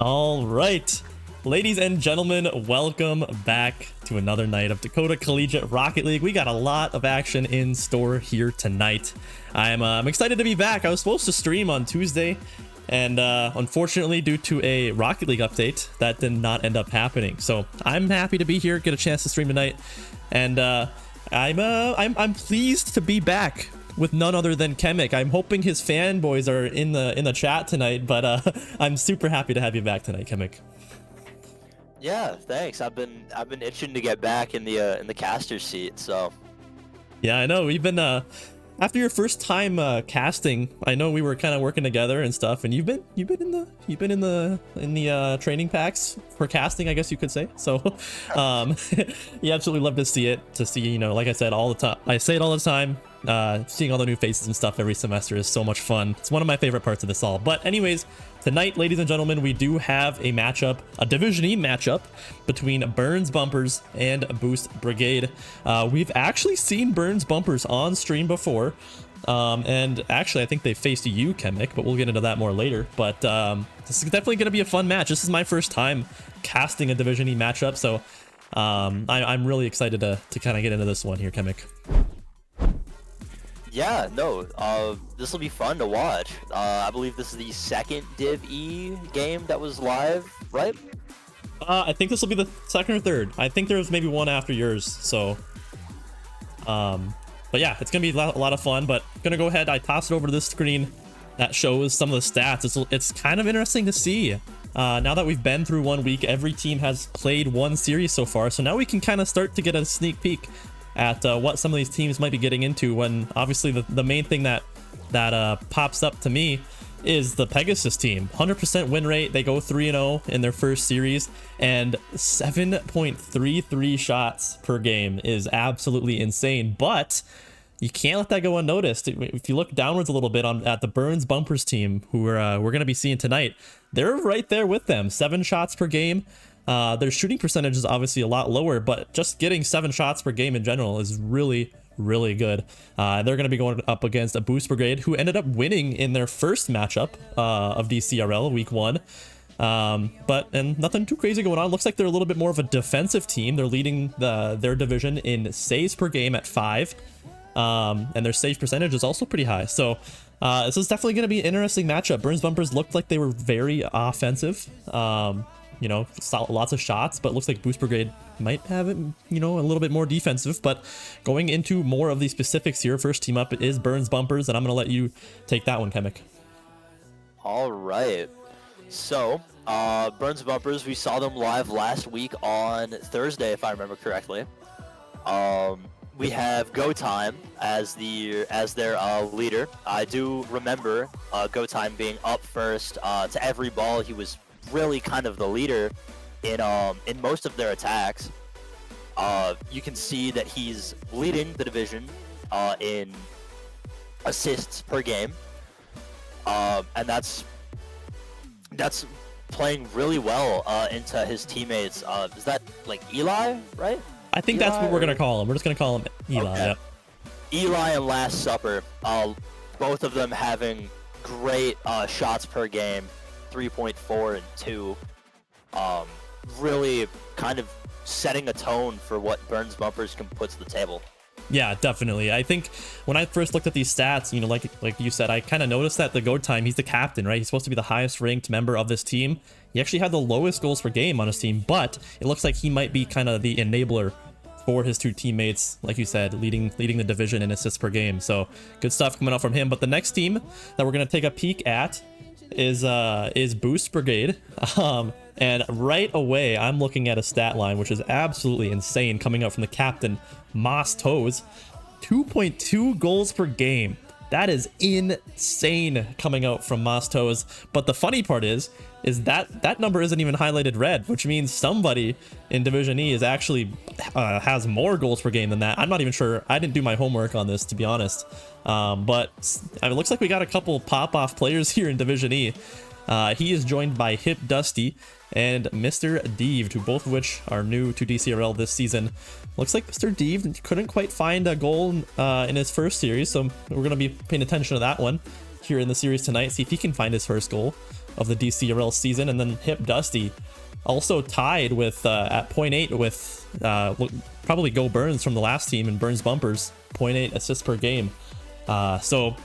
All right, ladies and gentlemen, welcome back to another night of Dakota Collegiate Rocket League. We got a lot of action in store here tonight. I'm excited to be back. I was supposed to stream on Tuesday, and unfortunately, due to a Rocket League update, that did not end up happening. So I'm happy to be here, get a chance to stream tonight, and I'm pleased to be back with none other than Chemic. I'm hoping his fanboys are in the chat tonight, but I'm super happy to have you back tonight, Chemic. Yeah, thanks. I've been itching to get back in the caster seat. So yeah, I know we've been after your first time casting. I know we were kind of working together and stuff, and you've been in the training packs for casting, I guess you could say. So you absolutely love to see it. To see, you know, like I said all the time. I say it all the time. Seeing all the new faces and stuff every semester is so much fun. It's one of my favorite parts of this all. But anyways, tonight, ladies and gentlemen, we do have a matchup, a Division E matchup between Burns Bumpers and Boost Brigade. We've actually seen Burns Bumpers on stream before, and actually I think they faced you, Chemic, but we'll get into that more later. But this is definitely going to be a fun match. This is my first time casting a Division E matchup, so I'm really excited to kind of get into this one here, Chemic. yeah, no, this will be fun to watch. I believe this is the second Div E game that was live, right? I think this will be the second or third. I think there was maybe one after yours. So, but yeah, it's gonna be a lot of fun. But gonna go ahead. I toss it over to this screen that shows some of the stats. It's kind of interesting to see. Now that we've been through 1 week, every team has played one series so far. So now we can kind of start to get a sneak peek at what some of these teams might be getting into, when obviously the main thing that pops up to me is the Pegasus team. 100% win rate. They go 3-0 in their first series, and 7.33 shots per game is absolutely insane. But you can't let that go unnoticed. If you look downwards a little bit at the Burns Bumpers team, who we're going to be seeing tonight, they're right there with them. 7 shots per game. Their shooting percentage is obviously a lot lower, but just getting 7 shots per game in general is really good. They're going to be going up against a Boost Brigade, who ended up winning in their first matchup of Dcrl week 1. And nothing too crazy going on. Looks like they're a little bit more of a defensive team. They're leading their division in saves per game at 5, and their save percentage is also pretty high. So this is definitely going to be an interesting matchup. Burns Bumpers looked like they were very offensive. You know, lots of shots, but looks like Boost Brigade might have it, you know, a little bit more defensive. But going into more of the specifics here, first team up is Burns Bumpers, and I'm going to let you take that one, Chemic. All right. So, Burns Bumpers, we saw them live last week on Thursday, if I remember correctly. We have Go Time as their leader. I do remember Go Time being up first to every ball. He was really kind of the leader in most of their attacks. You can see that he's leading the division in assists per game, and that's playing really well into his teammates. Is that like Eli, right? I think Eli, that's what we're gonna call him. We're just gonna call him Eli. Okay. Yep. Eli and Last Supper, both of them having great shots per game. 3.4 and 2, really kind of setting a tone for what Burns Bumpers can put to the table. Yeah, definitely. I think when I first looked at these stats, you know, like you said, I kind of noticed that the Go Time, he's the captain, right? He's supposed to be the highest ranked member of this team. He actually had the lowest goals per game on his team, but it looks like he might be kind of the enabler for his two teammates, like you said, leading the division in assists per game. So good stuff coming out from him. But the next team that we're gonna take a peek at is Boost Brigade, and right away I'm looking at a stat line which is absolutely insane coming out from the captain, Moss Toes. 2.2 goals per game. That is insane coming out from Moss Toes. But the funny part is that number isn't even highlighted red, which means somebody in Division E is actually has more goals per game than that. I'm not even sure. I didn't do my homework on this, to be honest. But I mean, it looks like we got a couple pop-off players here in Division E. He is joined by Hip Dusty and Mr. Deeved, who both of which are new to DCRL this season. Looks like Mr. Deeved couldn't quite find a goal in his first series, so we're going to be paying attention to that one here in the series tonight, see if he can find his first goal. of the Dcrl season. And then Hip Dusty also tied with at 0.8 with probably Go Burns from the last team, and Burns Bumpers 0.8 assists per game. So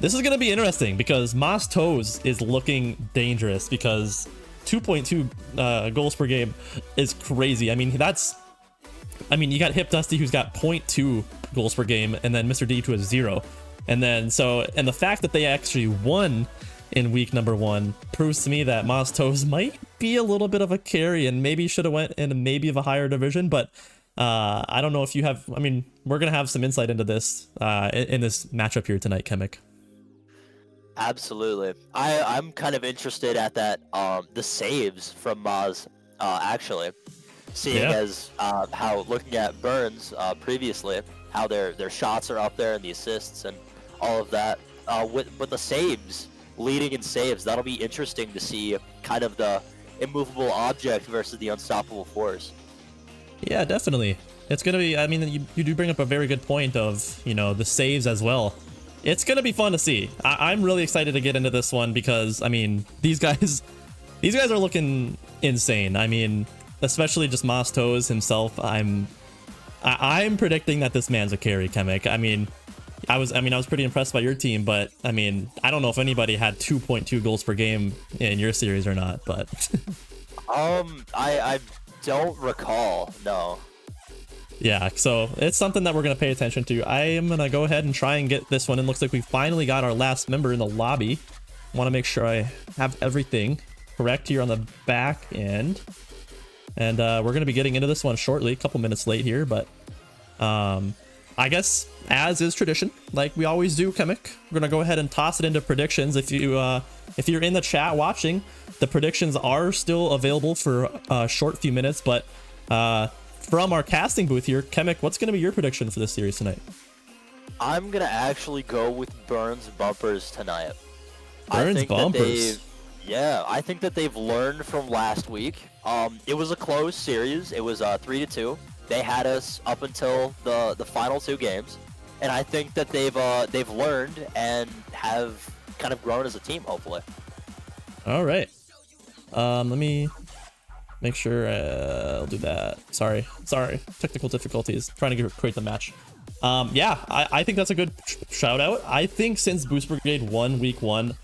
this is going to be interesting because Moss Toes is looking dangerous because 2.2 goals per game is crazy. I mean, you got Hip Dusty who's got 0.2 goals per game, and then Mr. D who has 0. And then and the fact that they actually won in week number 1 proves to me that Moss Toes might be a little bit of a carry and maybe should have went into maybe of a higher division, but I don't know if you have. I mean, we're gonna have some insight into this in this matchup here tonight, Chemic. Absolutely. I'm kind of interested at that the saves from Maz actually, seeing as how looking at Burns previously, how their shots are up there and the assists and all of that. With the saves, leading in saves, that'll be interesting to see kind of the immovable object versus the unstoppable force. Yeah, definitely. It's gonna be. I mean, you do bring up a very good point of the saves as well. It's gonna be fun to see. I'm really excited to get into this one because I mean these guys are looking insane. I mean, especially just Moss Toes himself. I'm predicting that this man's a carry, Chemic. I mean, I was pretty impressed by your team, but I mean, I don't know if anybody had 2.2 goals per game in your series or not, but I don't recall. No. Yeah, so it's something that we're going to pay attention to. I am going to go ahead and try and get this one. It looks like we finally got our last member in the lobby. Want to make sure I have everything correct here on the back end. And we're going to be getting into this one shortly, a couple minutes late here, but I guess as is tradition, like we always do, Chemic, we're going to go ahead and toss it into predictions. If you're in the chat watching, the predictions are still available for a short few minutes, but from our casting booth here, Chemic, what's going to be your prediction for this series tonight? I'm going to actually go with Burns Bumpers tonight. Burns Bumpers? I think that they've learned from last week. It was a close series. It was 3-2. They had us up until the final 2 games. And I think that they've learned and have kind of grown as a team, hopefully. All right. Let me make sure I'll do that. Sorry, technical difficulties trying to create the match. I think that's a good shout out. I think since Boost Brigade won week 1,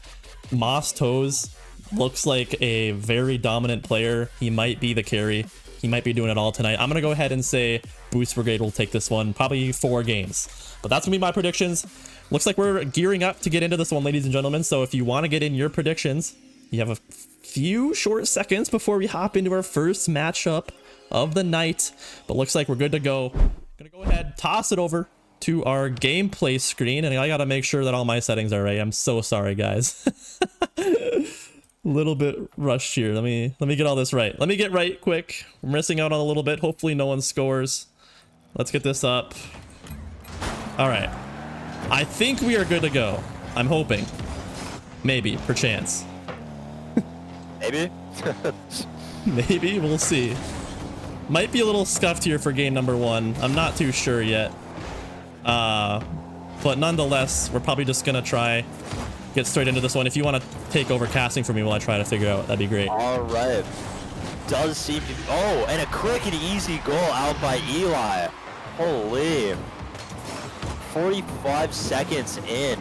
Moss Toes looks like a very dominant player. He might be the carry. He might be doing it all tonight. I'm gonna go ahead and say Boost Brigade will take this one, probably 4 games, but that's gonna be my predictions. Looks like we're gearing up to get into this one, ladies and gentlemen, so if you want to get in your predictions, you have a few short seconds before we hop into our first matchup of the night, but looks like we're good to go. Gonna go ahead, toss it over to our gameplay screen, and I gotta make sure that all my settings are right. I'm so sorry, guys. A little bit rushed here. Let me get all this right. Let me get right quick. We're missing out on a little bit. Hopefully no one scores. Let's get this up. All right. I think we are good to go. I'm hoping. Maybe, perchance. Maybe. Maybe, we'll see. Might be a little scuffed here for game number 1. I'm not too sure yet. But nonetheless, we're probably just gonna try get straight into this one. If you want to take over casting for me while I try to figure out, that'd be great. All right. Does seem to be, and a quick and easy goal out by Eli. Holy. 45 seconds in.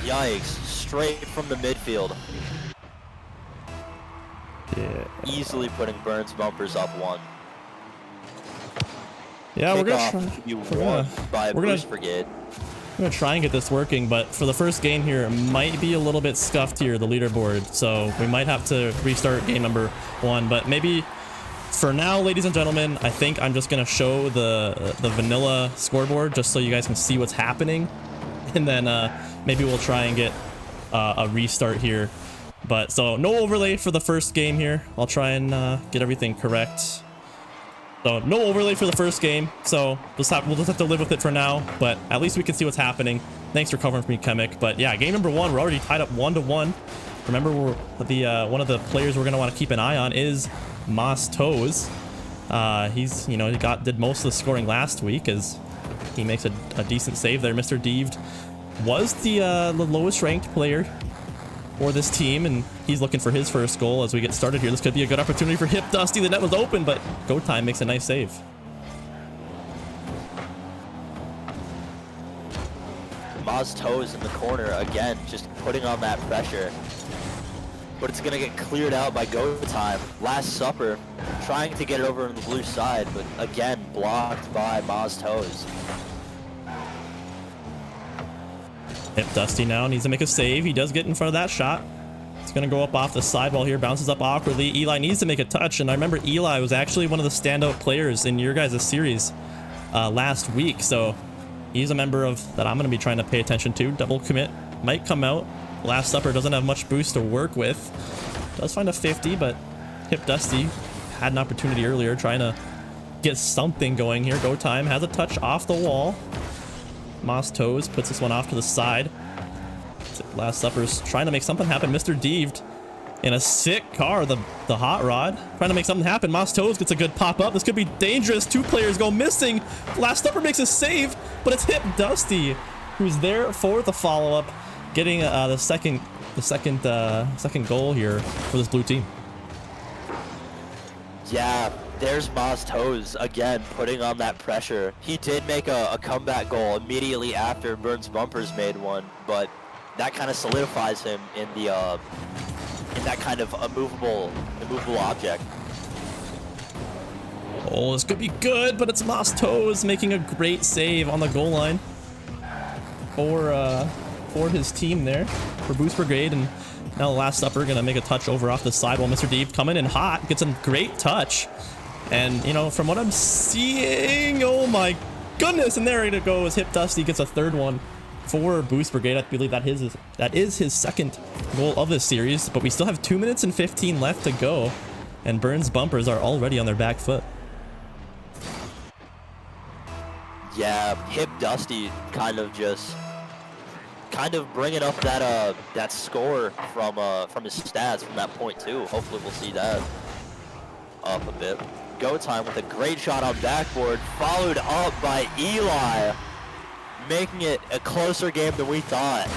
Yikes. Straight from the midfield. Yeah. Easily putting Burns Bumpers up 1. Yeah, we're gonna try and get this working, but for the first game here, it might be a little bit scuffed here, the leaderboard, so we might have to restart game number 1. But maybe for now, ladies and gentlemen, I think I'm just gonna show the vanilla scoreboard just so you guys can see what's happening, and then maybe we'll try and get a restart here. But so no overlay for the first game here. I'll try and get everything correct. So no overlay for the first game, so we'll just have to live with it for now, but at least we can see what's happening. Thanks for covering for me, Chemic. But yeah, game number 1, we're already tied up 1-1. Remember, one of the players we're gonna want to keep an eye on is Moss Toes. He's he did most of the scoring last week as he makes a decent save there. Mr. Deeved was the lowest ranked player for this team, and he's looking for his first goal as we get started here. This could be a good opportunity for Hip Dusty. The net was open, but Go Time makes a nice save. Maz Toes in the corner again, just putting on that pressure. But it's gonna get cleared out by Go Time. Last Supper trying to get it over on the blue side, but again blocked by Maz Toes. Hip Dusty now needs to make a save. He does get in front of that shot. It's gonna go up off the sidewall here, bounces up awkwardly. Eli needs to make a touch, and I remember Eli was actually one of the standout players in your guys' series last week, so he's a member of that I'm gonna be trying to pay attention to. Double commit might come out. Last Supper doesn't have much boost to work with. Does find a 50, but Hip Dusty had an opportunity earlier trying to get something going here. Go Time has a touch off the wall. Moss Toes puts this one off to the side. Last Supper's trying to make something happen. Mr. Deeved in a sick car, the hot rod, trying to make something happen. Moss Toes gets a good pop up. This could be dangerous. Two players go missing. Last Supper makes a save, but it's Hip Dusty who's there for the follow-up, getting the second goal here for this blue team. Yeah, there's Moss Toes again putting on that pressure. He did make a comeback goal immediately after Burns Bumpers made one, but that kind of solidifies him in the in that kind of immovable object. Oh, this could be good, but it's Moss Toes making a great save on the goal line for his team there, for Boost Brigade. And now the Last Supper gonna make a touch over off the side while Mr. Deep coming in hot, gets a great touch. And you know, from what I'm seeing, oh my goodness, and there it goes. Hip Dusty gets a third one for Boost Brigade. I believe that is his second goal of this series, but we still have 2 minutes and 15 left to go, and Burns Bumpers are already on their back foot. Yeah, Hip Dusty kind of bringing up that score from his stats from that point too. Hopefully we'll see that up a bit. Go Time with a great shot on backboard, followed up by Eli, making it a closer game than we thought.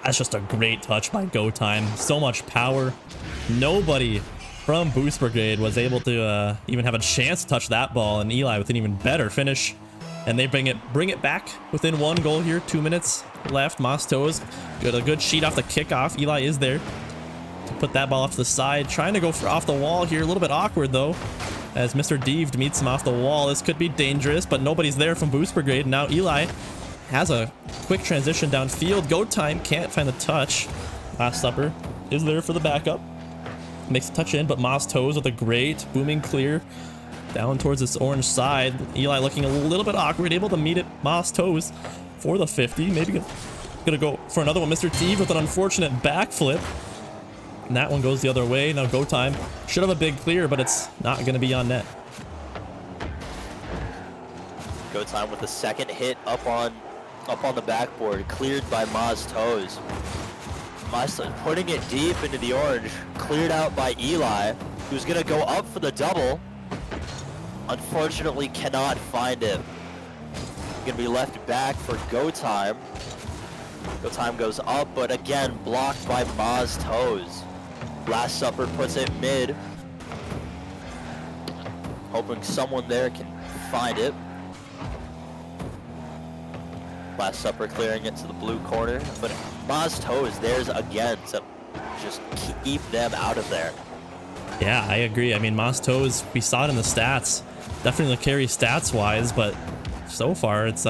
That's just a great touch by Go Time. So much power. Nobody from Boost Brigade was able to even have a chance to touch that ball, and Eli with an even better finish. And they bring it back within one goal here. 2 minutes left. Moss Toes got a good sheet off the kickoff. Eli is there to put that ball off to the side, trying to go for off the wall here. A little bit awkward though, as Mr. Deeved meets him off the wall. This could be dangerous, but nobody's there from Boost Brigade. Now Eli has a quick transition downfield. Go Time can't find the touch. Last Supper is there for the backup. Makes a touch in, but Moss Toes with a great booming clear down towards this orange side. Eli looking a little bit awkward, able to meet it. Moss Toes for the 50. Maybe gonna go for another one. Mr. Deeve with an unfortunate backflip. And that one goes the other way. Now Go Time should have a big clear, but it's not going to be on net. Go Time with the second hit up on the backboard, cleared by Moz Toes. Moz putting it deep into the orange, cleared out by Eli, who's going to go up for the double. Unfortunately, cannot find it. Going to be left back for Go Time. Go Time goes up, but again blocked by Moz Toes. Last Supper puts it mid, hoping someone there can find it. Last Supper clearing it to the blue corner, but Moz Toes there's again to just keep them out of there. Yeah, I agree. I mean, Moss Toes, we saw it in the stats, definitely carry stats wise, but so far it's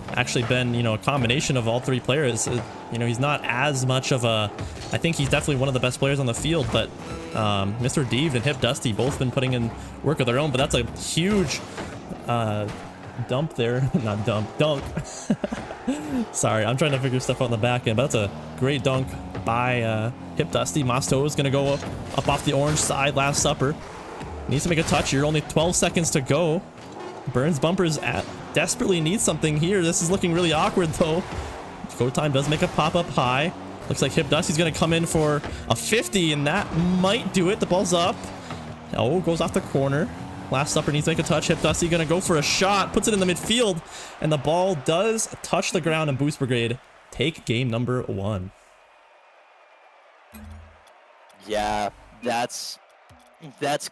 actually been, you know, a combination of all three players. You know, he's not as much of a, I think he's definitely one of the best players on the field, but Mr. Deeve and Hip Dusty both been putting in work of their own, but that's a huge dump there. Not dump, dunk. Sorry, I'm trying to figure stuff out on the back end, but that's a great dunk by Hip Dusty. Mosto is going to go up off the orange side. Last Supper needs to make a touch here. Only 12 seconds to go. Burns Bumpers desperately needs something here. This is looking really awkward though. Go Time does make a pop-up high. Looks like Hip Dusty's going to come in for a 50, and that might do it. The ball's up. Oh, goes off the corner. Last Supper needs to make a touch. Hip Dusty gonna go for a shot. Puts it in the midfield. And the ball does touch the ground, and Boost Brigade take game number 1. Yeah, that's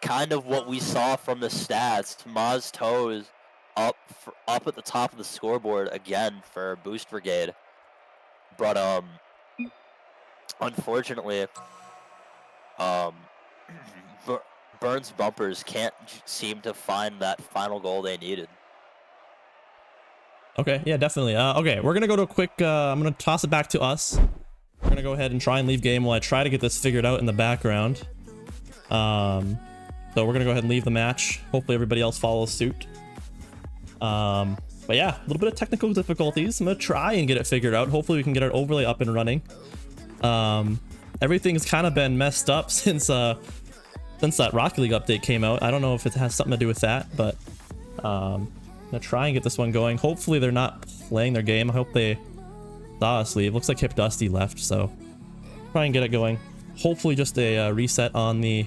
kind of what we saw from the stats. Maz Toes up at the top of the scoreboard again for Boost Brigade. But unfortunately, Burns Bumpers can't seem to find that final goal they needed. Okay, yeah, definitely. Okay, we're gonna go to a quick, I'm gonna toss it back to us. We're gonna go ahead and try and leave game while I try to get this figured out in the background. So we're gonna go ahead and leave the match. Hopefully everybody else follows suit. But yeah, a little bit of technical difficulties. I'm gonna try and get it figured out. Hopefully we can get our overlay up and running. Everything's kind of been messed up since that Rocket League update came out. I don't know if it has something to do with that, but I'm gonna try and get this one going. Hopefully they're not playing their game. I hope they saw us leave. Looks like Hip Dusty left, so try and get it going. Hopefully just a reset on the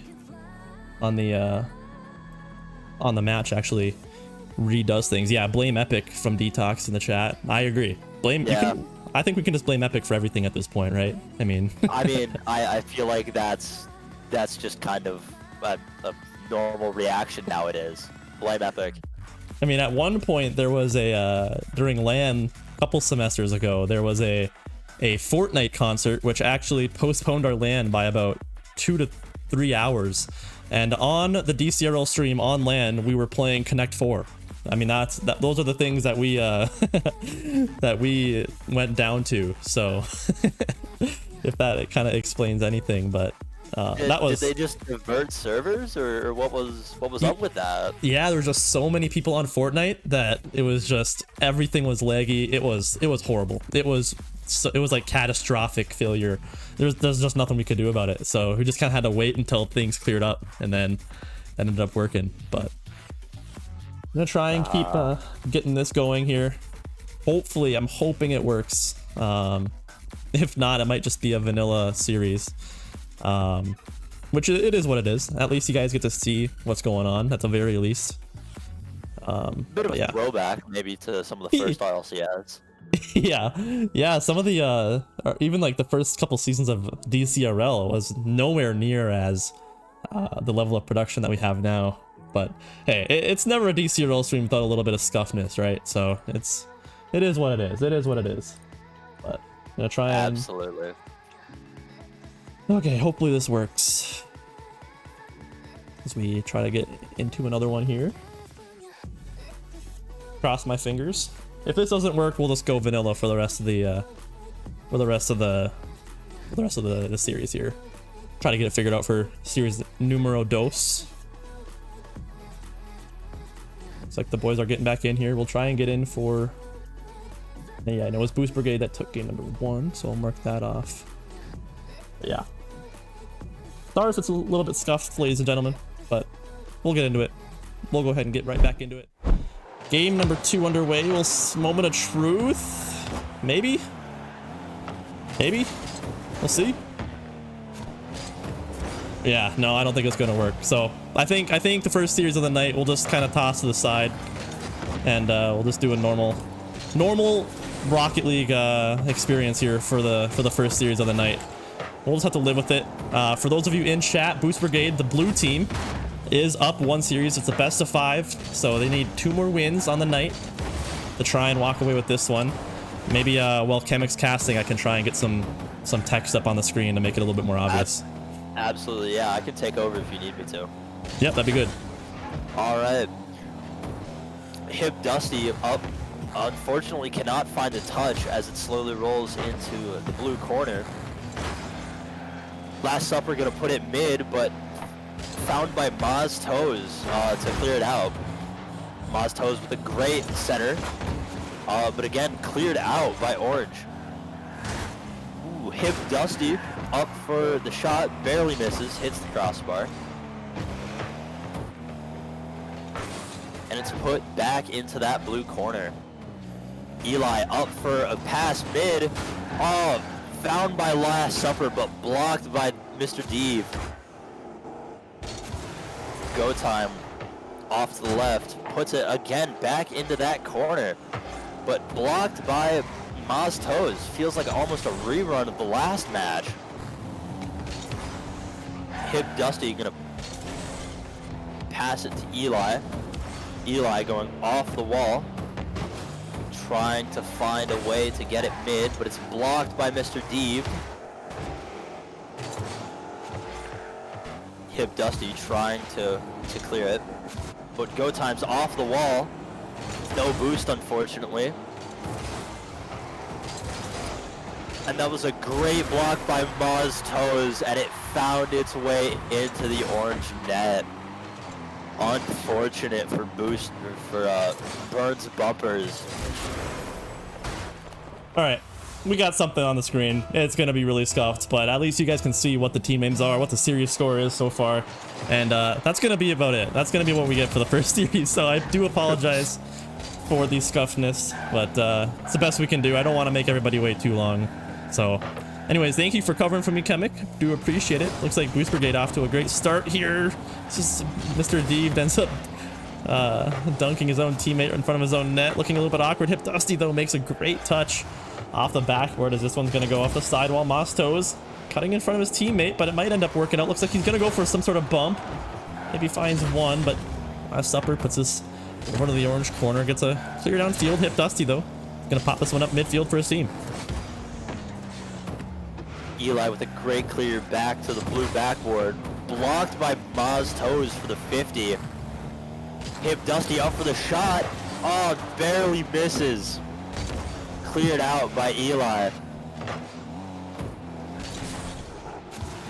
match actually redoes things. Yeah, blame Epic from Detox in the chat. I agree. Blame. Yeah. I think we can just blame Epic for everything at this point, right? I mean, I feel like that's just kind of a normal reaction nowadays. Blame Epic. I mean, at one point there was during LAN a couple semesters ago, there was a Fortnite concert which actually postponed our LAN by about 2 to 3 hours. And on the Dcrl stream on LAN, we were playing Connect 4. I mean, those are the things that we that we went down to. So if that kind of explains anything, but did they just divert servers, or what was up with that? Yeah, there were just so many people on Fortnite that it was just everything was laggy. It was horrible. It was like catastrophic failure. There's just nothing we could do about it. So we just kind of had to wait until things cleared up, and then that ended up working. But I'm gonna try and keep getting this going here. Hopefully, I'm hoping it works. If not, it might just be a vanilla series. Which it is what it is. At least you guys get to see what's going on at the very least. Bit of a throwback maybe to some of the first DLC ads. yeah, some of the even like the first couple seasons of Dcrl was nowhere near as the level of production that we have now. But hey, it's never a Dcrl stream without a little bit of scuffness, right? So it is what it is. It is what it is. But I'm gonna try and absolutely. Okay, hopefully this works as we try to get into another one here. Cross my fingers. If this doesn't work, we'll just go vanilla for the rest of the the series here. Try to get it figured out for series numero dos. Looks like the boys are getting back in here. We'll try and get in for. Yeah, I know it's Boost Brigade that took game number 1, so I'll mark that off. But yeah. Sorry if it's a little bit scuffed, ladies and gentlemen, but we'll get into it. We'll go ahead and get right back into it. Game number 2 underway. Moment of truth. Maybe. We'll see. Yeah, no, I don't think it's gonna work. So I think the first series of the night we'll just kind of toss to the side, and we'll just do a normal Rocket League experience here for the first series of the night. We'll just have to live with it. For those of you in chat, Boost Brigade, the blue team, is up 1 series. It's a best of 5, so they need 2 more wins on the night to try and walk away with this one. Maybe while Chemic's casting, I can try and get some text up on the screen to make it a little bit more obvious. Absolutely, yeah. I can take over if you need me to. Yep, that'd be good. All right. Hip Dusty up. Unfortunately, cannot find a touch as it slowly rolls into the blue corner. Last Supper gonna put it mid, but found by Maz Toes to clear it out. Maz Toes with a great center, but again cleared out by Orange. Ooh, Hip Dusty up for the shot, barely misses, hits the crossbar. And it's put back into that blue corner. Eli up for a pass mid. Oh, found by Last Supper, but blocked by Mr. Deeve. Go time off to the left, puts it again back into that corner, but blocked by Maz Toes. Feels like almost a rerun of the last match. Hip Dusty gonna pass it to Eli. Eli going off the wall, trying to find a way to get it mid, but it's blocked by Mr. Deeb. Hip Dusty trying to clear it, but Go Time's off the wall. No boost, unfortunately. And that was a great block by Maz Toes, and it found its way into the orange net. Unfortunate for Burns Bumpers. All right, we got something on the screen. It's gonna be really scuffed, but at least you guys can see what the team names are, what the series score is so far, and that's gonna be about it. That's gonna be what we get for the first series. So I do apologize for the scuffness, but it's the best we can do. I don't want to make everybody wait too long. So, anyways, thank you for covering for me, Chemic. Do appreciate it. Looks like Boost Brigade off to a great start here. This is Mr. Deeb ends up dunking his own teammate in front of his own net, looking a little bit awkward. Hip Dusty though makes a great touch off the backboard as this one's gonna go off the sidewall. Maz Toes cutting in front of his teammate, but it might end up working out. Looks like he's gonna go for some sort of bump. Maybe finds one, but Supper puts this over to the orange corner, gets a clear downfield. Hip Dusty though gonna pop this one up midfield for his team. Eli with a great clear back to the blue backboard, blocked by Maz Toes for the 50. Hip Dusty up for the shot. Oh, barely misses. Cleared out by Eli.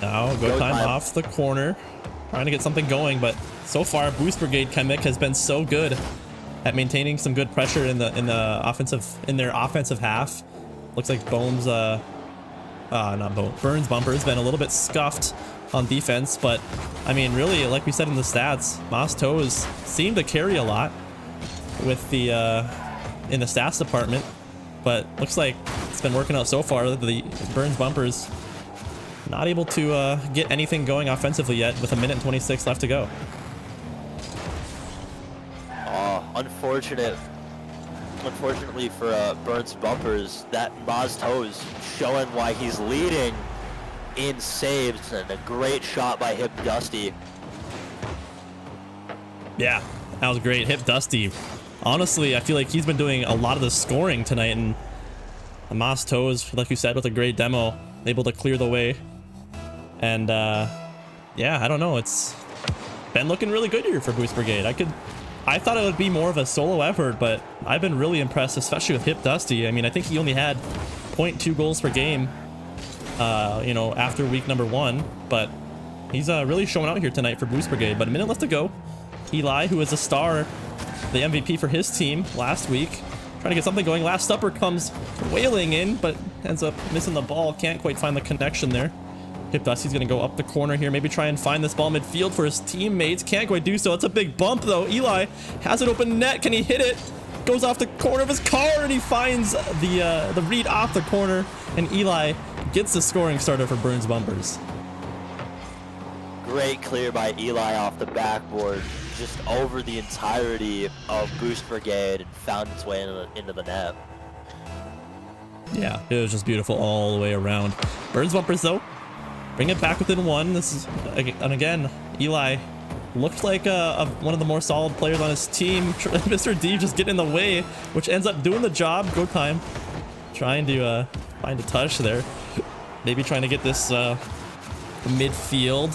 Now Go Time off the corner, trying to get something going, but so far Boost Brigade Chemic has been so good at maintaining some good pressure in their offensive half. Looks like Burns Bumper has been a little bit scuffed on defense, but I mean, really, like we said in the stats, Maz Toes seem to carry a lot with the in the stats department, but looks like it's been working out so far. The Burns Bumpers not able to get anything going offensively yet with 1:26 left to go. Oh, unfortunately for Burns Bumpers, that Maz Toes showing why he's leading in saves, and a great shot by Hip Dusty. Yeah, that was great. Hip Dusty. Honestly, I feel like he's been doing a lot of the scoring tonight, and Maz Toes, like you said, with a great demo, able to clear the way. And yeah, I don't know. It's been looking really good here for Boost Brigade. I thought it would be more of a solo effort, but I've been really impressed, especially with Hip Dusty. I mean, I think he only had 0.2 goals per game, you know, after week number 1, but he's really showing out here tonight for Boost Brigade. But a minute left to go. Eli, who is a star, the MVP for his team last week, trying to get something going. Last Supper comes wailing in, but ends up missing the ball. Can't quite find the connection there. Hip Dusty's gonna go up the corner here, maybe try and find this ball midfield for his teammates. Can't quite do so. It's a big bump though. Eli has an open net. Can he hit it? Goes off the corner of his car, and he finds the read off the corner, and Eli gets the scoring starter for Burns Bumpers. Great clear by Eli off the backboard, just over the entirety of Boost Brigade, and found its way into the net. Yeah, it was just beautiful all the way around. Burns Bumpers though bring it back within 1. This is, and again, Eli looked like one of the more solid players on his team. Mr. D just getting in the way, which ends up doing the job. Go Time trying to find a touch there. Maybe trying to get this midfield.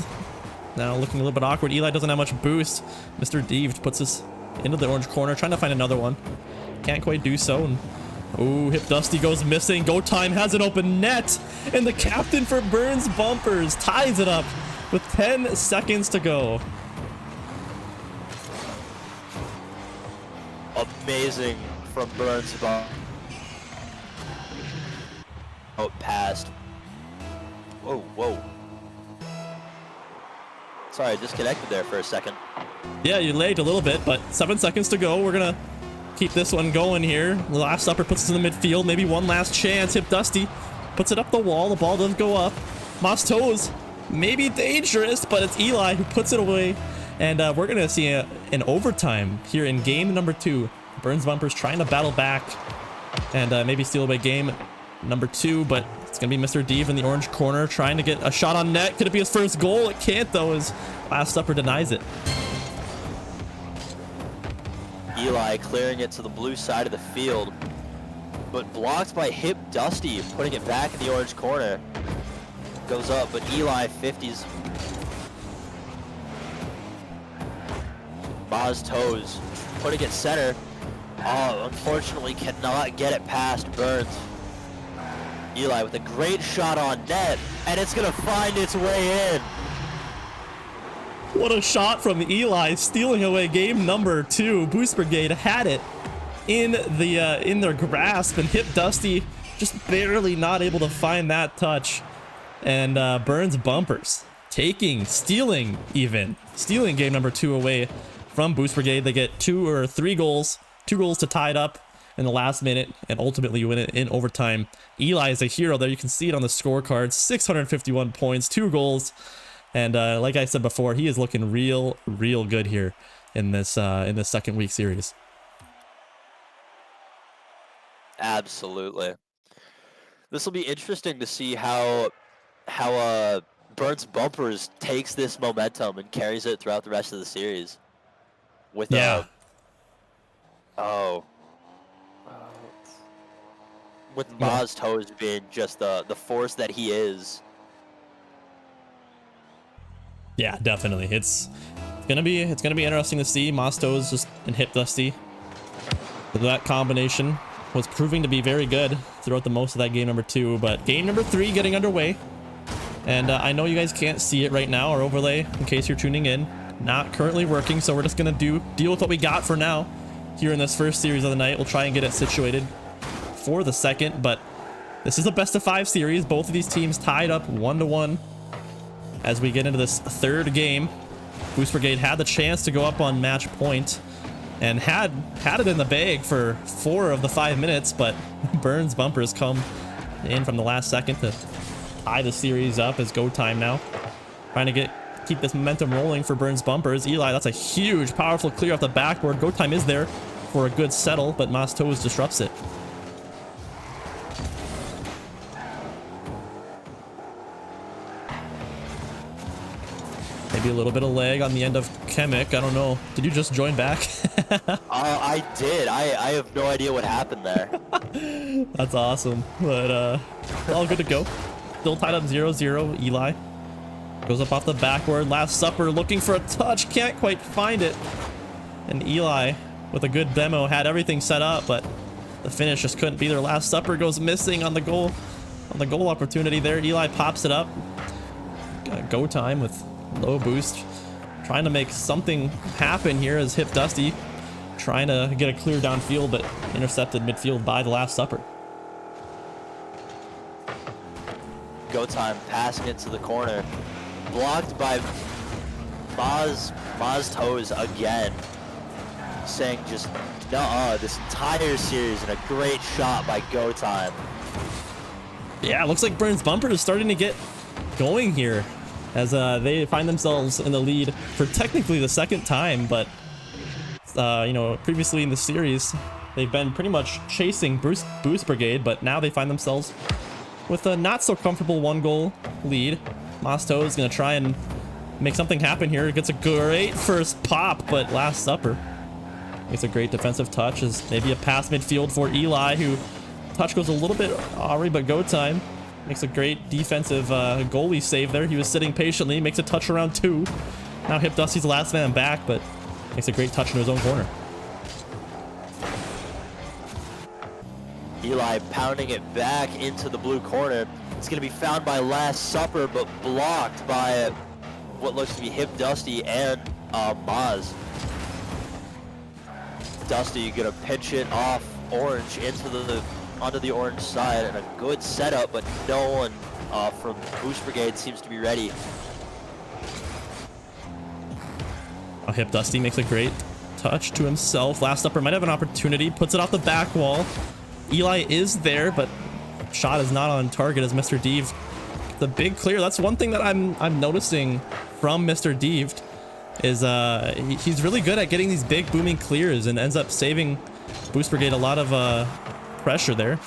Now looking a little bit awkward. Eli doesn't have much boost. Mr. D puts this into the orange corner, trying to find another one. Can't quite do so. And oh, Hip Dusty goes missing. Go Time has an open net, and the captain for Burns Bumpers ties it up with 10 seconds to go. Amazing from Burns Bumpers. Out past. Whoa, whoa. Sorry, I disconnected there for a second. Yeah, you lagged a little bit, but 7 seconds to go. We're gonna keep this one going here. The last Supper puts us in the midfield. Maybe one last chance. Hip Dusty puts it up the wall. The ball doesn't go up. Maz Toes maybe dangerous, but it's Eli who puts it away And we're going to see an overtime here in game number 2. Burns Bumpers trying to battle back and maybe steal away game number 2, but it's going to be Mr. Deeve in the orange corner trying to get a shot on net. Could it be his first goal? It can't, though, as Last Supper denies it. Eli clearing it to the blue side of the field, but blocked by Hip Dusty, putting it back in the orange corner. Goes up, but Eli 50s. Maz Toes putting it center. Oh, unfortunately cannot get it past Burns. Eli with a great shot on net, and it's gonna find its way in. What a shot from Eli, stealing away game number 2. Boost Brigade had it in their grasp, and Hip Dusty just barely not able to find that touch. And Burns Bumpers stealing game number 2 away from Boost Brigade. They get 2 or 3 goals, 2 goals to tie it up in the last minute, and ultimately win it in overtime. Eli is a hero there. You can see it on the scorecard. 651 points, 2 goals, and like I said before, he is looking real good here in this second week series. Absolutely. This will be interesting to see how Burns Bumpers takes this momentum and carries it throughout the rest of the series. With with Maz Toes being just the force that he is. Yeah, definitely. It's gonna be interesting to see Maz Toes just and Hip Dusty. That combination was proving to be very good throughout the most of that game number 2, but game number 3 getting underway. And I know you guys can't see it right now, our overlay, in case you're tuning in, not currently working, so we're just gonna deal with what we got for now here in this first series of the night. We'll try and get it situated for the second, but this is a best of 5 series. Both of these teams tied up 1-1 as we get into this third game. Boost Brigade had the chance to go up on match point and had it in the bag for 4 of the 5 minutes, but Burns Bumpers come in from the last second to tie the series up as go time now. Trying to keep this momentum rolling for Burns Bumpers. Eli, that's a huge, powerful clear off the backboard. Go time is there for a good settle, but Maz Toes disrupts it. Maybe a little bit of lag on the end of Chemic. I don't know. Did you just join back? I did. I have no idea what happened there. That's awesome. But all good to go. Still tied up 0-0. Eli goes up off the backboard. Last Supper looking for a touch. Can't quite find it. And Eli, with a good demo, had everything set up, but the finish just couldn't be there. Last Supper goes missing on the goal opportunity there. Eli pops it up. Go time with low boost, trying to make something happen here as Hip Dusty trying to get a clear downfield, but intercepted midfield by the Last Supper. Go time passing it to the corner, blocked by Maz Toes again, saying just nuh-uh this entire series, and a great shot by Go time. Yeah, it looks like Burns Bumper is starting to get going here as they find themselves in the lead for technically the second time, but you know, previously in the series they've been pretty much chasing Boost Brigade, but now they find themselves with a not so comfortable 1-goal lead. Maz Toes is gonna try and make something happen here. Gets a great first pop, but Last Supper makes a great defensive touch as maybe a pass midfield for Eli, who touch goes a little bit awry, but go time makes a great defensive goalie save there. He was sitting patiently, makes a touch around 2. Now Hip Dusty's the last man back, but makes a great touch in his own corner. Eli pounding it back into the blue corner. It's going to be found by Last Supper, but blocked by what looks to be Hip Dusty and Maz. Dusty going to pitch it off orange into onto the orange side, and a good setup, but no one from Boost Brigade seems to be ready. Hip Dusty makes a great touch to himself. Last Supper might have an opportunity, puts it off the back wall. Eli is there, but shot is not on target as Mr. Deeve. The big clear. That's one thing that I'm noticing from Mr. Deeve. is he's really good at getting these big booming clears and ends up saving Boost Brigade a lot of pressure there.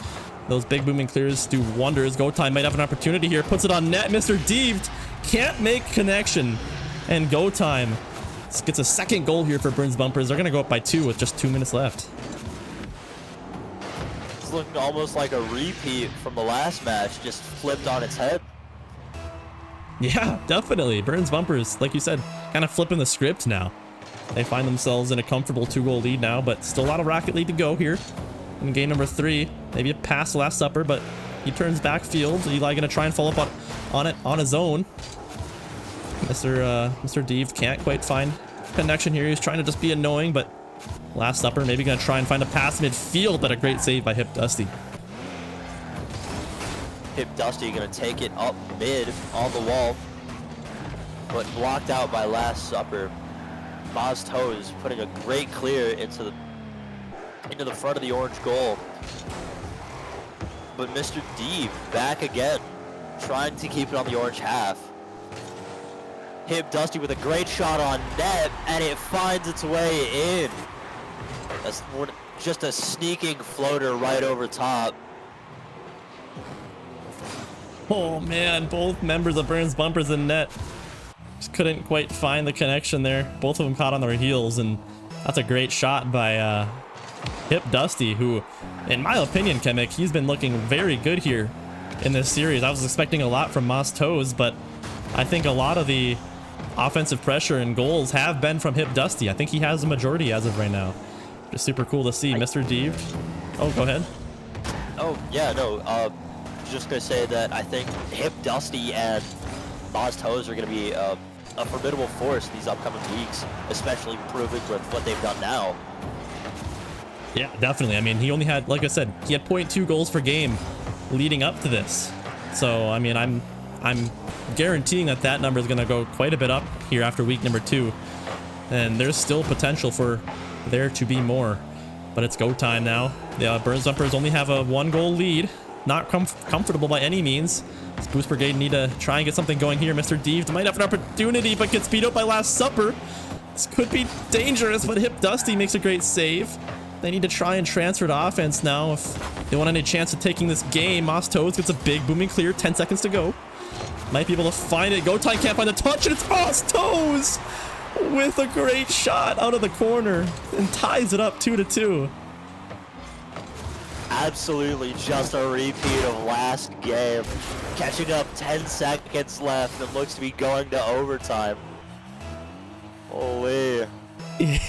Those big booming clears do wonders. Go Time might have an opportunity here. Puts it on net. Mr. Deeved can't make connection. And Go Time gets a second goal here for Burns Bumpers. They're going to go up by 2 with just 2 minutes left. It's looking almost like a repeat from the last match, just flipped on its head. Yeah, definitely. Burns Bumpers, like you said, kind of flipping the script now. They find themselves in a comfortable 2-goal lead now, but still a lot of Rocket League to go here. In game number 3, maybe a pass Last Supper, but he turns backfield. Eli gonna try and follow up on it on his own. Mr. Deeve can't quite find connection here. He's trying to just be annoying, but Last Supper maybe gonna try and find a pass midfield, but a great save by Hip Dusty. Hip Dusty gonna take it up mid on the wall, but blocked out by Last Supper. Moz Toes putting a great clear into the front of the orange goal. But Mr. Deep back again, trying to keep it on the orange half. Hip Dusty with a great shot on net, and it finds its way in. That's just a sneaking floater right over top. Oh man, both members of Burns Bumpers in net. Just couldn't quite find the connection there. Both of them caught on their heels, and that's a great shot by Hip Dusty, who, in my opinion, Kemek, he's been looking very good here in this series. I was expecting a lot from Moss Toes, but I think a lot of the offensive pressure and goals have been from Hip Dusty. I think he has the majority as of right now. Just super cool to see. Mr. Deeve. Oh, go ahead. Oh, yeah, no. Just going to say that I think Hip Dusty and Moz Toes are going to be a formidable force these upcoming weeks, especially proving with what they've done now. Yeah, definitely. I mean, he only had, like I said, he had 0.2 goals per game leading up to this. So, I mean, I'm guaranteeing that number is going to go quite a bit up here after week number 2. And there's still potential for there to be more. But it's go time now. The Burns Bumpers only have a 1-goal lead. Not comfortable by any means. This Boost Brigade need to try and get something going here. Mr. Deeved might have an opportunity, but gets beat up by Last Supper. This could be dangerous, but Hip Dusty makes a great save. They need to try and transfer to offense now if they want any chance of taking this game. Moss Toes gets a big booming clear. 10 seconds to go. Might be able to find it. Go Time can't find the touch, and it's Moss Toes with a great shot out of the corner and ties it up 2-2. Absolutely just a repeat of last game. Catching up 10 seconds left and looks to be going to overtime. Holy.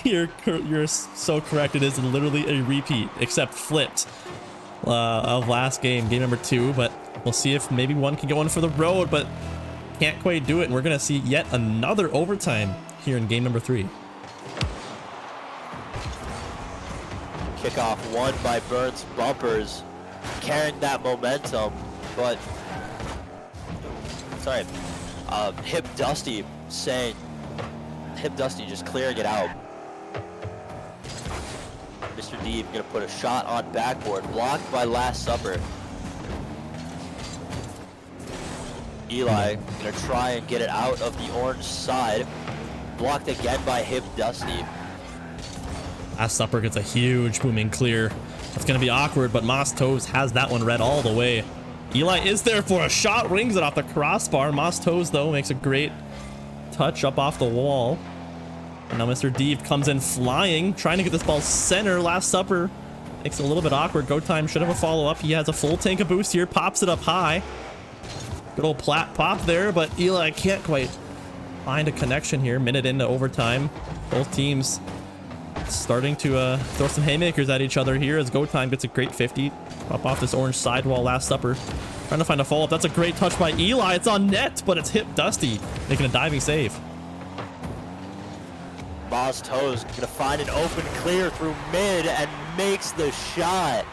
You're so correct. It is literally a repeat, except flipped, of last game, game number 2. But we'll see if maybe one can go in for the road, but can't quite do it. And we're going to see yet another overtime here in game number 3. Kickoff won by Burns Bumpers, carrying that momentum, but sorry, Hip Dusty just clearing it out. Mr. Deep gonna put a shot on backboard, blocked by Last Supper. Eli gonna try and get it out of the orange side, blocked again by Hip Dusty. Last Supper gets a huge booming clear. That's going to be awkward, but Moss Toes has that one read all the way. Eli is there for a shot, rings it off the crossbar. Moss Toes, though, makes a great touch up off the wall. And now Mr. Deeve comes in flying, trying to get this ball center. Last Supper makes it a little bit awkward. Go Time should have a follow-up. He has a full tank of boost here, pops it up high. Good old plat pop there, but Eli can't quite find a connection here. Minute into overtime. Both teams starting to throw some haymakers at each other here as Go Time gets a great 50 up off this orange sidewall. Last Supper trying to find a follow-up. That's a great touch by Eli. It's on net, but it's Hip Dusty making a diving save. Moz Toes gonna find an open clear through mid and makes the shot.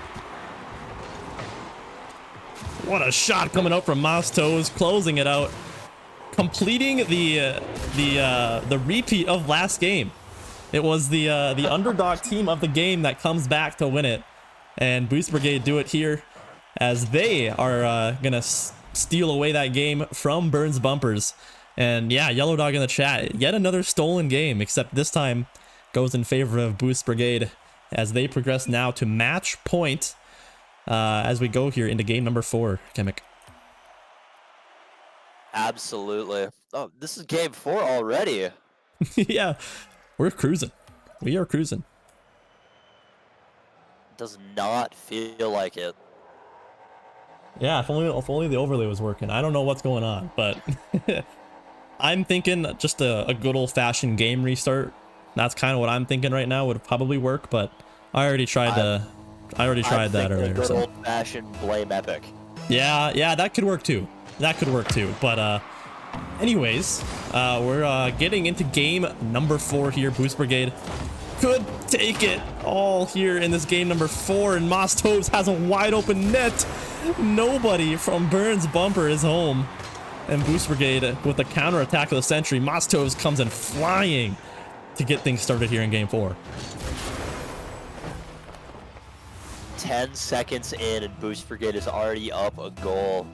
What a shot coming out from Moss Toes, closing it out, completing the repeat of last game. It was the underdog team of the game that comes back to win it, and Boost Brigade do it here as they are gonna steal away that game from Burns Bumpers. And yeah, Yellow Dog in the chat, yet another stolen game, except this time goes in favor of Boost Brigade as they progress now to match point as we go here into game number 4, Chemic. Absolutely. Oh, this is game 4 already. Yeah, we're cruising. We are cruising. Does not feel like it. Yeah, if only the overlay was working. I don't know what's going on, but I'm thinking just a good old-fashioned game restart. That's kind of what I'm thinking right now would probably work, but I already tried that earlier. A good So. old-fashioned blame epic. Yeah, that could work too. But anyways, we're getting into game number 4 here. Boost Brigade could take it all here in this game number 4, and Moss Toves has a wide open net. Nobody from Burns Bumper is home, and Boost Brigade with the counter attack of the century. Moss Toves comes in flying to get things started here in game 4. 10 seconds in, and Boost Brigade is already up a goal.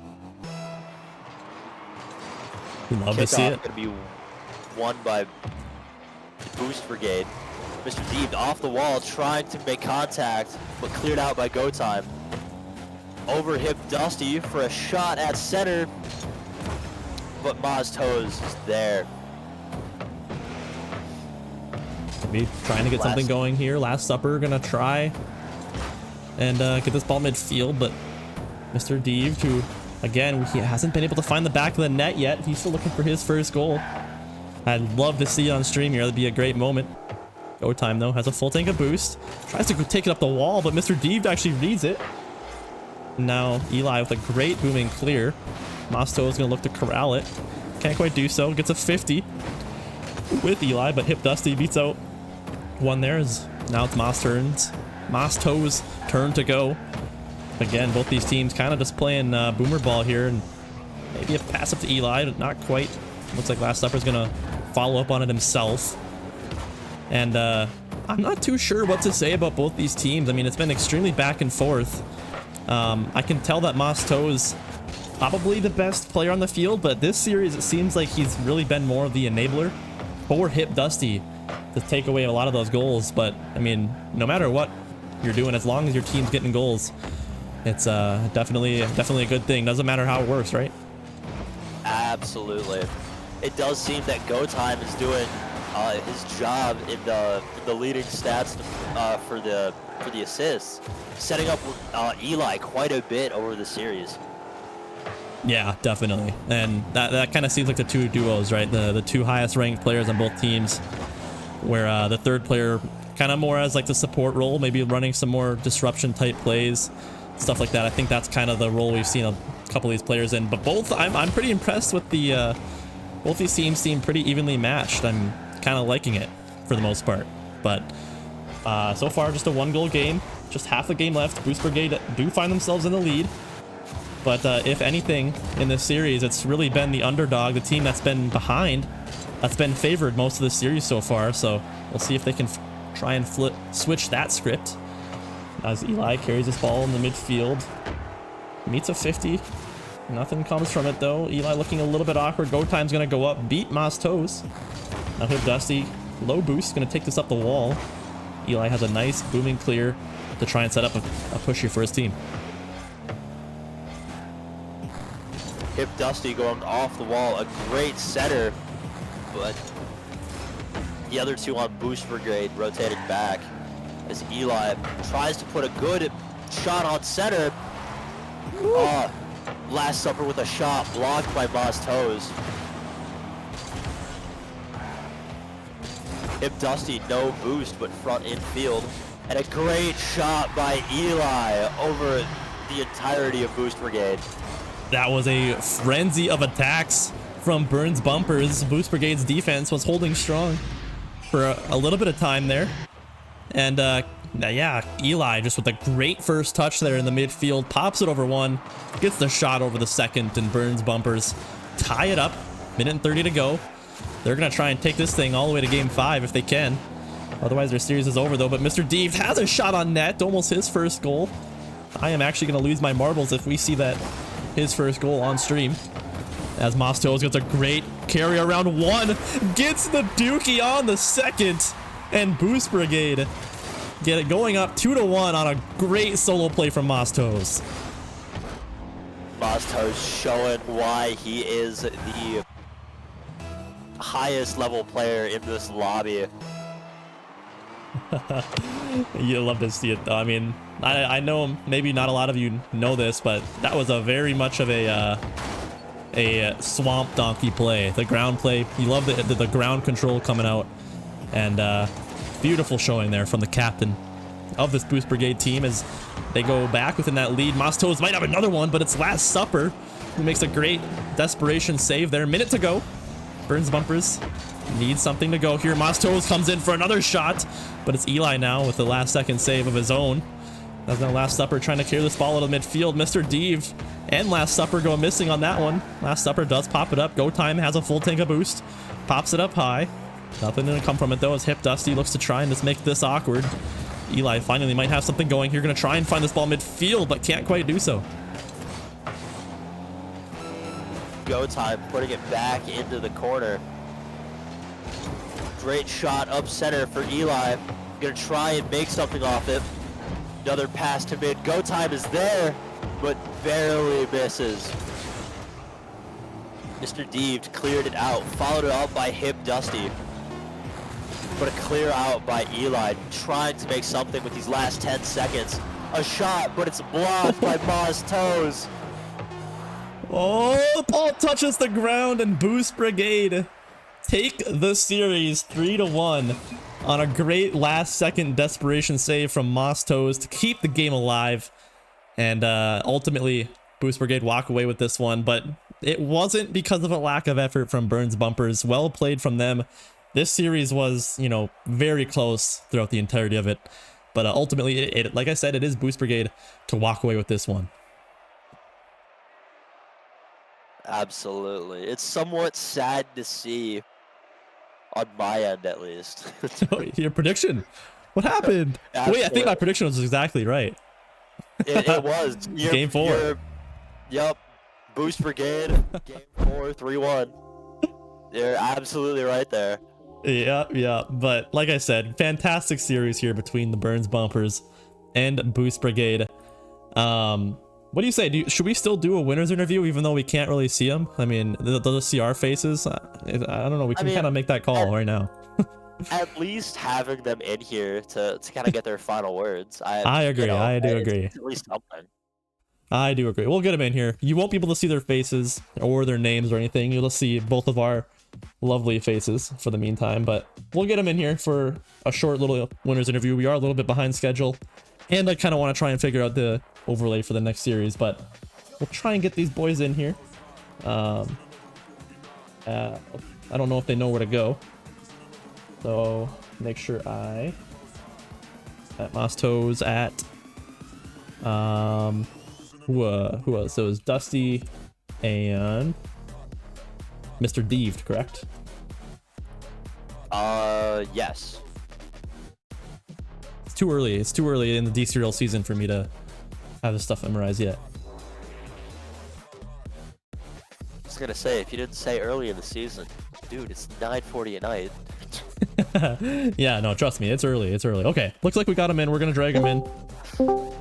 We love to see it. Going to be won by Boost Brigade. Mr. Deeb off the wall, trying to make contact, but cleared out by Go Time. Over hip Dusty for a shot at center, but Maz Toes is there. Maybe trying to get something going here. Last Supper gonna try and get this ball midfield, but Mr. Deeb, who again he hasn't been able to find the back of the net yet. He's still looking for his first goal. I'd love to see it on stream here. That'd be a great moment. Go Time though has a full tank of boost. Tries to take it up the wall, but Mr. Deeb actually reads it. Now Eli with a great booming clear. Mosto is gonna look to corral it. Can't quite do so. Gets a 50 with Eli, but Hip Dusty beats out one there. Now it's Mosto's turn to go. Again, both these teams kind of just playing boomer ball here, and maybe a pass up to Eli, but not quite. Looks like Last Supper's gonna follow up on it himself. And I'm not too sure what to say about both these teams. I mean, it's been extremely back and forth. I can tell that Mosto is probably the best player on the field, but this series it seems like he's really been more of the enabler for Hip Dusty to take away a lot of those goals. But I mean, no matter what you're doing, as long as your team's getting goals, it's definitely a good thing. Doesn't matter how it works, right? Absolutely. It does seem that Go Time is doing his job in the leading stats for the assists, setting up Eli quite a bit over the series. Yeah, definitely. And that kind of seems like the two duos, right? The two highest ranked players on both teams, where the third player kind of more as like the support role, maybe running some more disruption type plays, stuff like that. I think that's kind of the role we've seen a couple of these players in. But both, I'm pretty impressed with the both these teams seem pretty evenly matched. I'm kind of liking it for the most part. But so far, just a 1-goal game, just half the game left. Boost Brigade do find themselves in the lead. But if anything in this series, it's really been the underdog, the team that's been behind, that's been favored most of the series so far. So we'll see if they can try and switch that script. As Eli carries this ball in the midfield, meets a 50. Nothing comes from it though. Eli looking a little bit awkward. Go Time's gonna go up, beat Moss Toes. Now Hip Dusty, low boost, gonna take this up the wall. Eli has a nice booming clear to try and set up a push here for his team. Hip Dusty going off the wall, a great setter, but the other two on Boost Brigade rotating back as Eli tries to put a good shot on center. Last Supper with a shot blocked by Moss Toes. Hip Dusty, no boost, but front infield. And a great shot by Eli over the entirety of Boost Brigade. That was a frenzy of attacks from Burns Bumpers. Boost Brigade's defense was holding strong for a little bit of time there. And yeah, Eli just with a great first touch there in the midfield, pops it over one, gets the shot over the second, and Burns Bumpers tie it up. Minute and 30 to go. They're going to try and take this thing all the way to game 5 if they can. Otherwise, their series is over, though. But Mr. Deeb has a shot on net, almost his first goal. I am actually going to lose my marbles if we see that his first goal on stream. as Mostos gets a great carry around one, gets the dookie on the second, and Boost Brigade get it going up 2-1 on a great solo play from Mostos. Mostos showing why he is the highest level player in this lobby. You love to see it though. I mean, I know maybe not a lot of you know this, but that was a very much of a swamp donkey play. The ground play, you love the ground control coming out, and beautiful showing there from the captain of this Boost Brigade team as they go back within that lead. Mostos might have another one, but it's Last Supper who makes a great desperation save there. Minute to go. Burns Bumpers need something to go here. Mostos comes in for another shot, but it's Eli now with the last second save of his own. That's now Last Supper trying to clear this ball out of midfield. Mr. Deeve and Last Supper go missing on that one. Last Supper does pop it up. Go Time has a full tank of boost. Pops it up high. Nothing gonna come from it though as Hip Dusty looks to try and just make this awkward. Eli finally might have something going here. Gonna try and find this ball midfield, but can't quite do so. Go Time putting it back into the corner. Great shot up center for Eli. Gonna try and make something off it. Another pass to mid. Go Time is there, but barely misses. Mr. Deeve cleared it out, followed it up by Hip Dusty. But a clear out by Eli, trying to make something with these last 10 seconds. A shot, but it's blocked by Mostos. Oh, the ball touches the ground and Boost Brigade take the series 3-1 on a great last second desperation save from Mostos to keep the game alive. And ultimately, Boost Brigade walk away with this one, but it wasn't because of a lack of effort from Burns Bumpers. Well played from them. This series was, you know, very close throughout the entirety of it. But ultimately, like I said, it is Boost Brigade to walk away with this one. Absolutely. It's somewhat sad to see, on my end at least. Your prediction? What happened? Wait, I think my prediction was exactly right. It was. Game 4. Yep. Boost Brigade. Game 4, 3-1. You're absolutely right there. Yeah. But like I said, fantastic series here between the Burns Bumpers and Boost Brigade. What do you say? Should we still do a winners interview even though we can't really see them? I mean, they'll just see our faces. I don't know. We can kind of make that call right now. At least having them in here to kind of get their final words. I agree. I do agree. At least something. I do agree. We'll get them in here. You won't be able to see their faces or their names or anything. You'll just see both of our lovely faces for the meantime, but we'll get them in here for a short little winners interview. We are a little bit behind schedule, and I kind of want to try and figure out the overlay for the next series, but we'll try and get these boys in here. I don't know if they know where to go, so make sure I at Mostos at who else? So it was Dusty and Mr. Deeve, correct? Yes. It's too early. It's too early in the Dcrl season for me to have this stuff memorized yet. I was gonna say, if you didn't say early in the season, dude, it's 9:40 at night. Yeah, no, trust me, it's early. It's early. Okay, looks like we got him in. We're gonna drag him in.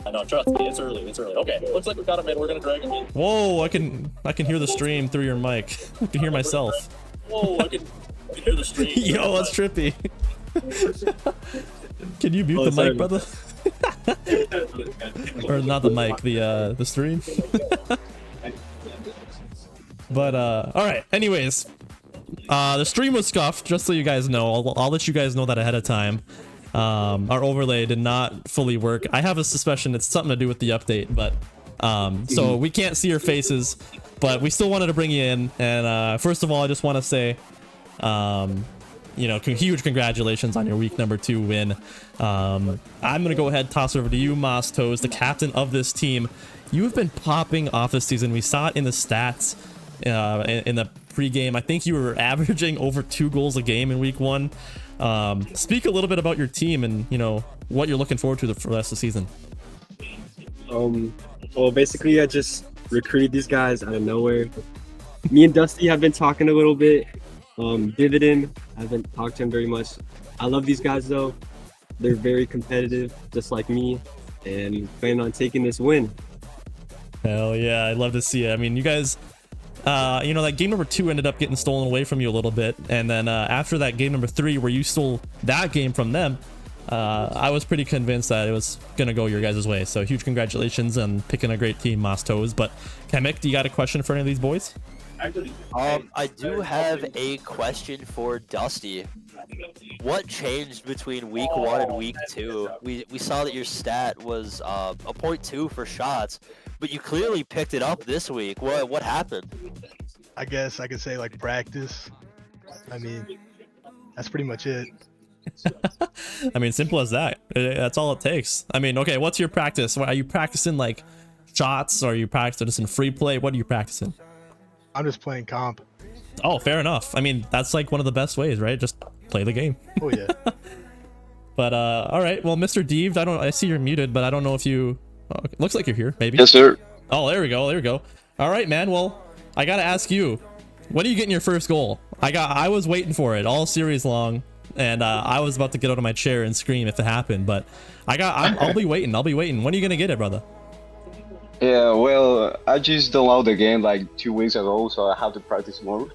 I know, trust me, it's early. It's early. Okay, looks like we got him in. We're gonna drag him in. Whoa, I can hear the stream through your mic. I can hear myself. Whoa, I can hear the stream. Yo, that's trippy. Can you mute the mic, brother? Or not the mic, the stream. But all right. Anyways, the stream was scuffed. Just so you guys know, I'll let you guys know that ahead of time. Our overlay did not fully work. I have a suspicion it's something to do with the update, but so we can't see your faces, but we still wanted to bring you in. And first of all, I just want to say, you know, huge congratulations on your week number 2 win. I'm gonna go ahead and toss over to you, Mostos, the captain of this team. You have been popping off this season. We saw it in the stats in the pregame. I think you were averaging over 2 goals a game in week 1. Speak a little bit about your team and, you know, what you're looking forward to for the rest of the season. Well, basically, I just recruited these guys out of nowhere. Me and Dusty have been talking a little bit. Dividend, I haven't talked to him very much. I love these guys though. They're very competitive, just like me, and plan on taking this win. Hell yeah, I'd love to see it. I mean, you guys, you know, that game number 2 ended up getting stolen away from you a little bit, and then after that game number 3, where you stole that game from them, I was pretty convinced that it was gonna go your guys' way. So huge congratulations on picking a great team, Mostos. But Kamek, do you got a question for any of these boys? I do have a question for Dusty. What changed between week 1 and week 2? We saw that your stat was a .2 for shots, but you clearly picked it up this week. What happened? I guess I could say like practice. I mean, that's pretty much it. I mean, simple as that. That's all it takes. I mean, okay, what's your practice? Are you practicing like shots, or are you practicing free play? What are you practicing? I'm just playing comp. Oh, fair enough. I mean, that's like one of the best ways, right? Just play the game. Oh yeah. But all right. Well, Mr. Deeved, I see you're muted, but I don't know if you. Oh, okay. Looks like you're here. Maybe. Yes, sir. Oh, there we go. There we go. All right, man. Well, I gotta ask you, when are you getting your first goal? I was waiting for it all series long, and I was about to get out of my chair and scream if it happened. But I'll be waiting. I'll be waiting. When are you gonna get it, brother? Yeah, well, I just downloaded the game like 2 weeks ago, so I have to practice more.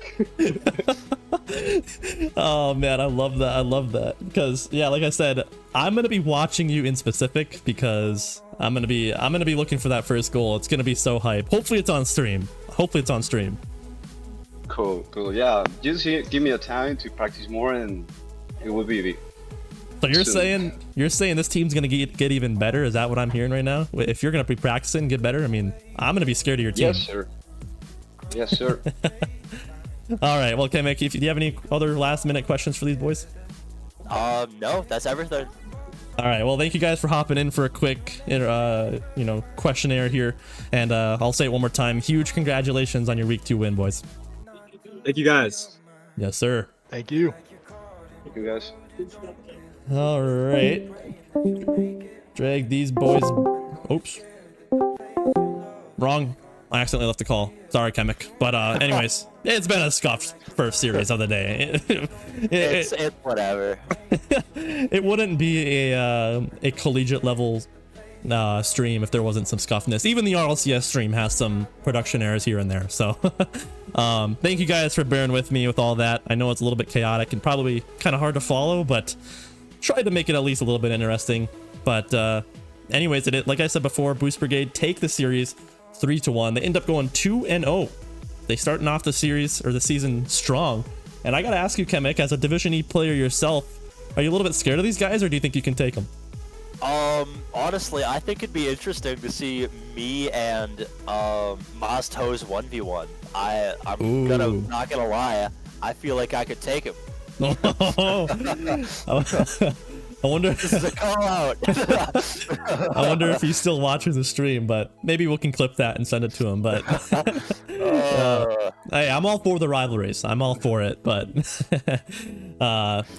Oh man, I love that. I love that because yeah, like I said, I'm gonna be watching you in specific because I'm gonna be looking for that first goal. It's gonna be so hype. Hopefully it's on stream. Hopefully it's on stream. Cool, cool. Yeah, just give me a time to practice more, and it will be. So you're saying this team's gonna get even better? Is that what I'm hearing right now? If you're gonna be practicing, get better. I mean, I'm gonna be scared of your team. Yes, sir. Yes, sir. All right. Well, Kamek, do you have any other last minute questions for these boys? No, that's everything. All right. Well, thank you guys for hopping in for a quick, you know, questionnaire here, and I'll say it one more time. Huge congratulations on your week 2 win, boys. Thank you guys. Yes, sir. Thank you. Thank you, guys. All right. Drag these boys. Oops. Wrong. I accidentally left the call. Sorry, Kamek. But anyways, it's been a scuffed first series of the day. It's whatever. It wouldn't be a collegiate level stream if there wasn't some scuffness. Even the RLCS stream has some production errors here and there. So thank you guys for bearing with me with all that. I know it's a little bit chaotic and probably kind of hard to follow, but tried to make it at least a little bit interesting. But anyways, like I said before, Boost Brigade take the series 3-1. They end up going 2-0. They starting off the series or the season strong. And I gotta ask you, Kamek, as a Division E player yourself, are you a little bit scared of these guys, or do you think you can take them? Honestly, I think it'd be interesting to see me and Mostos 1v1. I'm not gonna lie, I feel like I could take him. I wonder. This is a call out. I wonder if he's still watching the stream, but maybe we can clip that and send it to him. But hey, I'm all for the rivalries. I'm all for it. But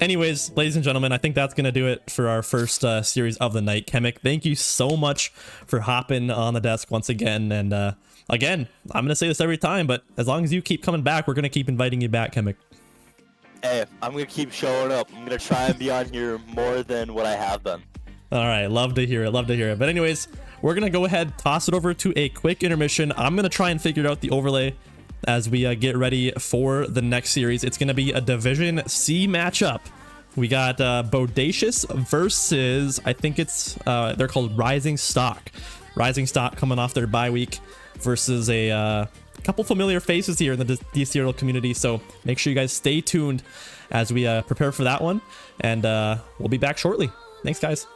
anyways, ladies and gentlemen, I think that's gonna do it for our first series of the night. Kamek, thank you so much for hopping on the desk once again. And again, I'm gonna say this every time, but as long as you keep coming back, we're gonna keep inviting you back, Kamek. Hey, I'm gonna keep showing up. I'm gonna try and be on here more than what I have been. All right, love to hear it. Love to hear it. But anyways, we're gonna go ahead, toss it over to a quick intermission. I'm gonna try and figure out the overlay as we get ready for the next series. It's gonna be a Division C matchup. We got Bodacious versus, I think it's they're called Rising Stock. Rising Stock coming off their bye week versus a couple familiar faces here in the Dcrl community, so make sure you guys stay tuned as we prepare for that one, and we'll be back shortly. Thanks, guys.